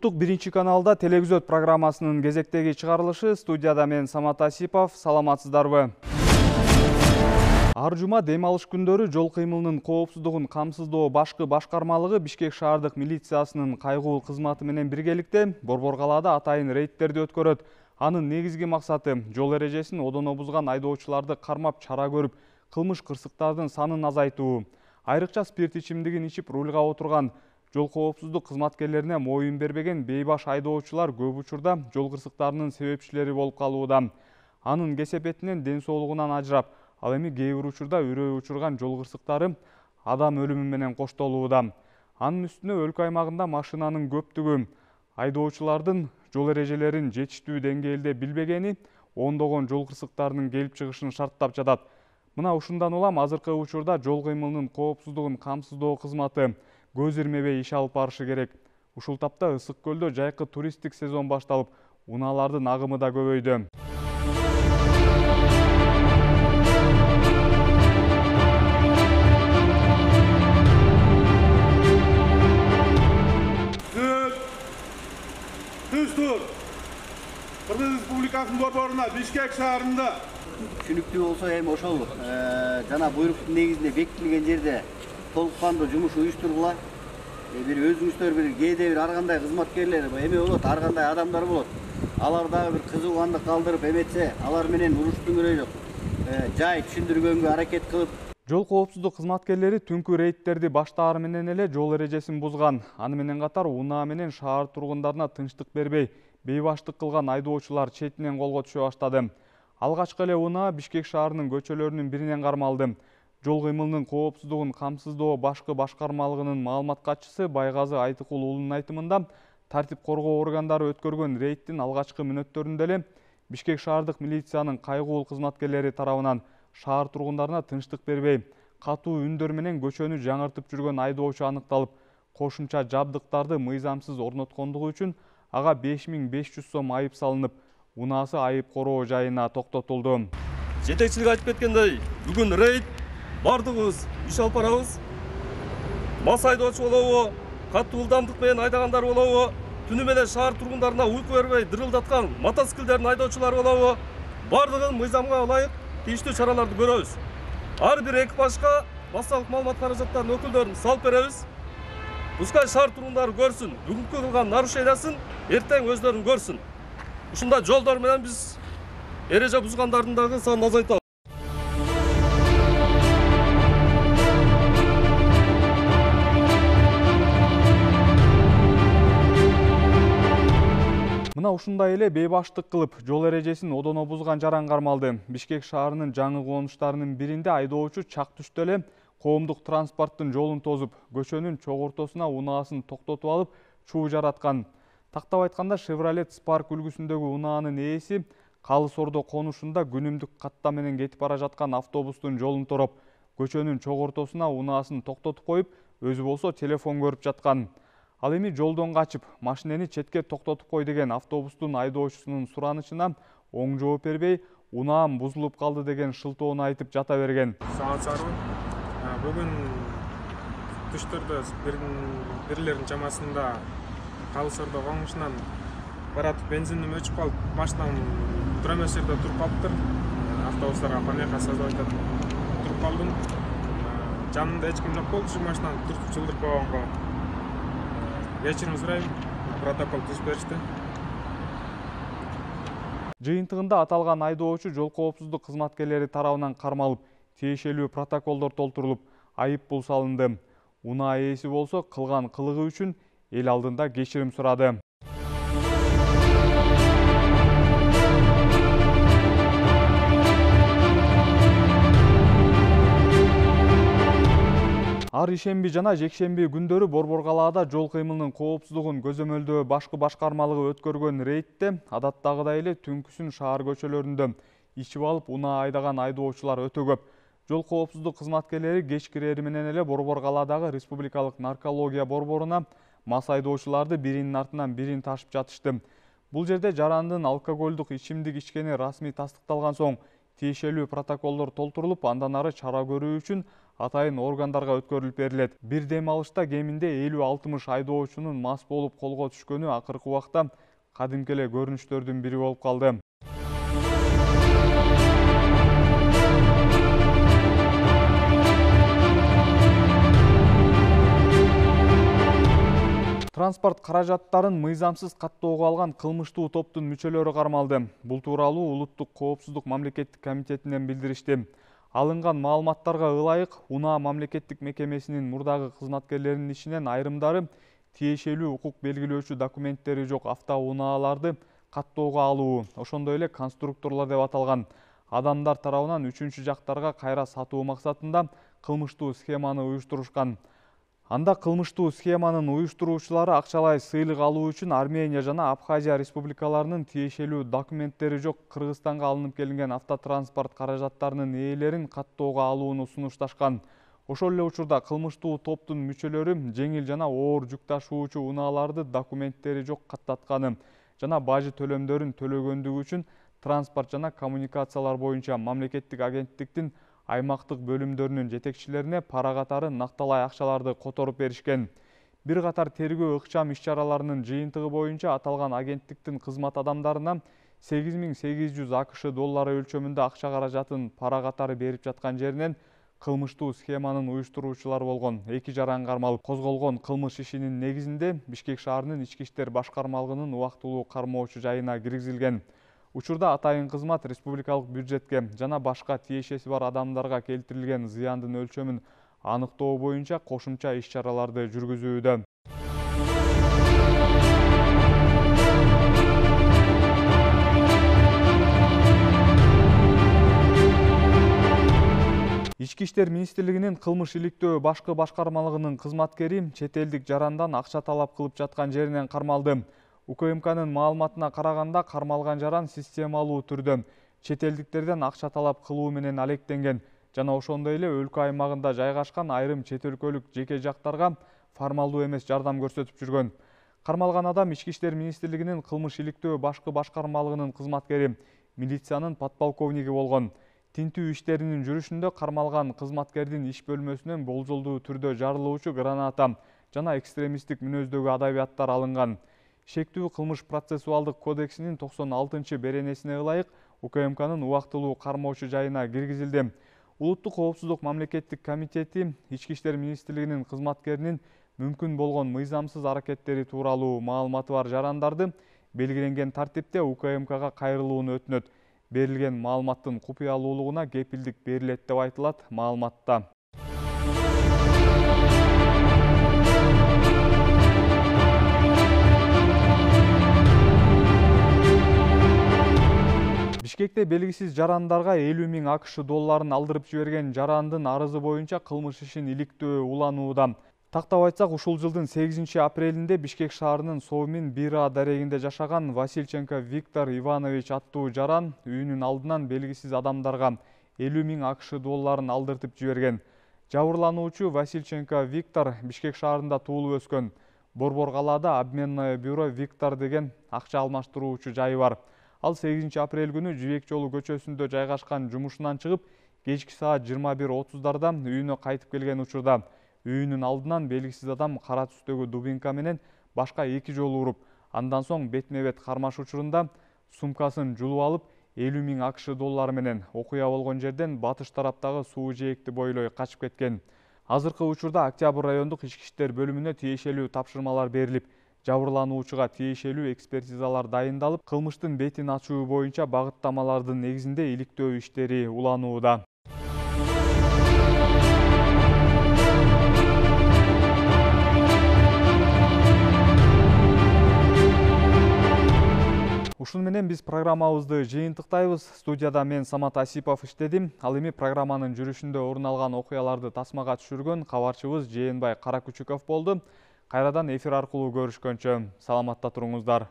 Улуттук биринчи каналда телевизор программасынын кезектеги чыгарылышы. Студияда мен Самат Асипов. Саламатсыздарбы? Ар жума дем алыш күндөрү жол кыймылынын коопсуздугун камсыздоо башкы башкармалыгы Бишкек шаардык милициясынын кайгылуу кызматы менен биргеликте Борбор калаада атайын рейдтерди өткөрөт. Анын негизги максаты жол эрежесин одоно бузган айдоочуларды кармап чара көрүп, кылмыш кырсыктардын санын азайтуу. Айрыкча спирт ичимдигин ичип рулга отурган жол коопсуздук кызматкерлерине моюн бербеген бейбаш айдоочулар көп учурда жол кырсыктарынын себепчилери болуп калууда. Анын кесепетинен ден соолугунан ажырап, ал эми кээ бир учурда үрөө учурган жол кырсыктары адам өлүмү менен коштолууда. Анын үстүнө өлкө аймагында машинанын көптүгү айдоочулардын жол эрежелерин жетиштүү деңгээлде билбегени ондогон жол кырсыктарынын келип чыгышын шарттап жатат. Мына ушундан улам азыркы учурда жол кыймылынын коопсуздугун камсыздоо кызматы көз ирмебей иш алып барышы керек. Ушул тапта Ысык көлдө жайкы туристтик сезон башталып, унаалардын агымы да көбөйдү. Кыргыз Республикасынын борборуна Бишкек шаарында түшүнүктүү болсо эми ошол жана буйруктун негизинде бекитилген жерде толук кандуу жумуш уюштургула. Бир өзүңүздөр бир кээде бир ар кандай кызматкерлер эме болот, ар кандай адамдар болот. Алар дагы бир кызыгуундук калтырып эметсе, алар менен уруштун кереги жок. Жай түшүндүргөнгө аракет кылып. Жол коопсуздук кызматкерлери түнкү рейдтерди баштаары менен эле жол эрежесин бузган. Аны менен катар унаа менен шаар тургундарына тынчтык бербей, бейбаштык кылган айдоочулар четинен колго түшө баштады. Алгачкы эле унаа Бишкек шаарынын көчөлөрүнүн биринен кармалды. Жол кыймылынын коопсуздугун камсыздоо башкы башкармалыгынын маалымат катчысы Байгазы Айтыкул уулунун айтымында, тартип коргоо органдары өткөргөн рейдтин алгачкы мүнөттөрүндө эле Бишкек шаардык милициянын кайгылуу кызматкерлери тарабынан шаар тургундарына тынчтык бербей, катуу үндөр менен көчөнү жаңыртып жүргөн айдоочу аныкталып, кошумча жабдыктарды мыйзамсыз орноткондугу үчүн ага 5500 сом айып салынып, унаасы айып короо жайына токтотулду. Жетекчилик айтып кеткендей, бүгүн рейд бардыгыбыз иш алып барабыз. Мас айдоочу болобу, катуу ылдамдык менен айдагандар болобу, түнү менен шаар тургундарына уйку бербей дырылдаткан мотоциклдердин айдоочулары болобу, бардыгын мыйзамга ылайык тийиштүү чараларды көрөбүз. Ар бир экипажга массалык маалымат каражаттарынын өкүлдөрүн салып беребиз. Пускай шаар тургундары көрсүн, бүгүнкү кылган нарушениясын эртең өздөрүн көрсүн. Ушундай жолдор менен биз эреже бузгандардын дагы санын азайтабыз. Мына ушундай эле бейбаштык кылып, жол эрежесин одоно бузган жаран кармалды. Бишкек шаарынын жаңы конуштарынын биринде айдоочу чак түштө эле коомдук транспорттун жолун тозуп, көчөнүн чок ортосуна унаасын токтотуп алып, чуу жараткан. Тактап айтканда Chevrolet Spark үлгүсүндөгү унаанын ээси Калыс Ордо конушунда күнүмдүк катта менен кетип бара жаткан автобустун жолун тороп, көчөнүн чок ортосуна унаасын токтотуп коюп, өзү болсо телефон көрүп жаткан. Ал эми жолдон качып, машинени четке токтотуп кой деген автобустун айдоочусунун суранычына оң жооп бербей, унаам бузулуп калды деген шылтоону айтып жата берген. Бүгүн түштөрдө бирлердин чамасында Калыс Ордо конушунан баратып бензиним өчүп калып, машинам тура эмес жерде туруп калыптыр. Автобустарга помеха создавать этип туруп калдым. Жанымда эч ким жок болду, ушу машинаны түртүп чылдырып койгонго. Кечирим сурайм, протокол түзүп беришти. Жыйынтыгында аталган айдоочу жол коопсуздук кызматкерлери тарабынан кармалып, тиешелүү протоколдор толтурулуп, айып пул салынды. Унаа ээси болсо кылган кылыгы үчүн эл алдында кечирим сурады. Ар ишемби жана жекшемби күндөрү Борбор калаада жол кыймылынын коопсуздугун көзөмөлдөө башкы башкармалыгы өткөргөн рейдте адаттагыдай эле түнкүсүн шаар көчөлөрүндө ичип алып унаа айдаган айдоочулар өтө көп. Жол коопсуздук кызматкерлери кеч кирери менен эле Борбор калаадагы Республикалык наркология борборуна мас айдоочуларды биринин артынан бирин ташып жатышты. Бул жерде жарандын алкоголдук ичимдик ичкени расмий тастыкталган соң тиешелүү протоколдор толтурулуп, андан ары чара көрүү үчүн атайын органдарга өткөрүлүп берилет. Бир дем алышта кеминде 50-60 айдоочунун мас болуп колго түшкөнү акыркы убакта кадимки эле көрүнүштөрдүн бири болуп калды. Транспорт каражаттарын мыйзамсыз каттоого алган кылмыштуу топтун мүчөлөрү кармалды. Бул тууралуу Улуттук коопсуздук мамлекеттик комитетинен билдиришти. Алынган маалыматтарга ылайык, УНА мамлекеттик мекемесинин мурдагы кызматкерлеринин ишинен айрымдары тиешелүү укук белгилөөчү документтери жок автоунааларды каттоого алуу, ошондой эле конструкторлор деп аталган адамдар тарабынан үчүнчү жактарга кайра сатуу максатында кылмыштуу схеманы уюштурушкан. Анда кылмыштуу схеманын уюштуруучулары акчалай сыйлык алуу үчүн Армения жана Абхазия республикаларынын тиешелүү документтери жок Кыргызстанга алынып келинген автотранспорт каражаттарынын ээлерин каттоого алууну сунушташкан. Ошол эле учурда кылмыштуу топтун мүчөлөрү жеңил жана оор жүк ташуучу унааларды документтери жок каттатканы жана бажы төлөмдөрүн төлөгөндүгү үчүн транспорт жана коммуникациялар боюнча мамлекеттик агенттиктин аймактык бөлүмдөрүнүн жетекчилерине пара катары накталай акчаларды которуп беришкен. Бир катар тергөө ыкчам иш-чараларынын жыйынтыгы боюнча аталган агенттиктин кызмат адамдарына 8800 АКШ доллары өлчөмүндө акча каражатын пара катары берип жаткан жеринен кылмыштуу схеманын уюштуруучулары болгон 2 жаран кармалып, козголгон кылмыш ишинин негизинде Бишкек шаарынын ички иштер башкармалыгынын убактылуу кармоочу жайына киргизилген. Учурда атайын кызмат республикалык бюджетке жана башка тиешеси бар адамдарга келтирилген зыяндын өлчөмүн аныктоо боюнча кошумча иш-чараларды жүргүзүүдө. Ички иштер министрлигинин кылмыш иликтөө башкы башкармалыгынын кызматкери чет элдик жарандан акча талап кылып жаткан жеринен кармалды. УКМКнын маалыматына караганда кармалган жаран системалуу түрдө чет элдиктерден акча талап кылуу менен алектенген жана ошондой эле өлкө аймагында жайгашкан айрым чет өлкөлүк жеке жактарга формалдуу эмес жардам көрсөтүп жүргөн. Кармалган адам Ички иштер министрлигинин кылмыш иликтөө башкы башкармалыгынын кызматкери, милициянын подполковниги болгон. Тинтүү иштеринин жүрүшүндө кармалган кызматкердин иш бөлмөсүнөн болжолдуу түрдө жарылуучу граната жана экстремисттик мүнөздөгү адабияттар алынган. Шектүү кылмыш процессуалдык кодексинин 96 беренесине ылайык УКМКнын убактылуу кармоочу жайына киргизилди. Улуттук коопсуздук мамлекеттик комитети Ички иштер министрлигинин кызматкеринин мүмкүн болгон мыйзамсыз аракеттери тууралуу маалыматы бар жарандарды белгиленген тартипте УКМКга кайрылууну өтүнөт. Берилген маалыматтын купуялуулугуна кепилдик берилет деп айтылат маалыматта. Бишкекте белгисиз жарандарга 50 000 АКШ долларын алдырып жиберген жарандын арызы боюнча кылмыш ишин иликтөө уланууда. Тактап айтсак, ушул жылдын 8 апрелинде Бишкек шаарынын Совмин 1А дарегинде жашаган Васильченко Виктор Иванович аттуу жаран үйүнүн алдынан белгисиз адамдарга 50 000 АКШ долларын алдыртып жиберген. Жабырлануучу Васильченко Виктор Бишкек шаарында туулуп өскөн. Борбор калаада обменное бюро Виктор деген акча алмаштыруучу жайы бар. Ал 8 апрель күнү Жибек жолу көчөсүндө жайгашкан жумушунан чыгып, кечки саат 21:30 үйүнө кайтып келген учурда үйүнүн алдынан белгисиз адам кара түстөгү дубинка менен башка 2 жолу уруп, андан соң бетме-бет кармаш учурунда сумкасын жулуп алып, 50 000 АКШ доллары менен окуя болгон жерден батыш тараптагы суу жээкти бойлой качып кеткен. Азыркы учурда Октябрь райондук ички иштер бөлүмүнө тиешелүү тапшырмалар берилип, жабырлануучуга тиешелүү экспертизалар дайындалып, кылмыштын бетин ачуу боюнча багыттамалардын негизинде иликтөө иштери уланууда. Ушун менен биз программабызды жыйынтыктайбыз. Студияда мен Самат Асипов иштедим. Ал эми программанын жүрүшүндө орун алган окуяларды тасмага түшүргөн кабарчыбыз Жээнбай Каракүчүков болду. Кайрадан эфир аркылуу көрүшкөнчө саламатта туруңуздар.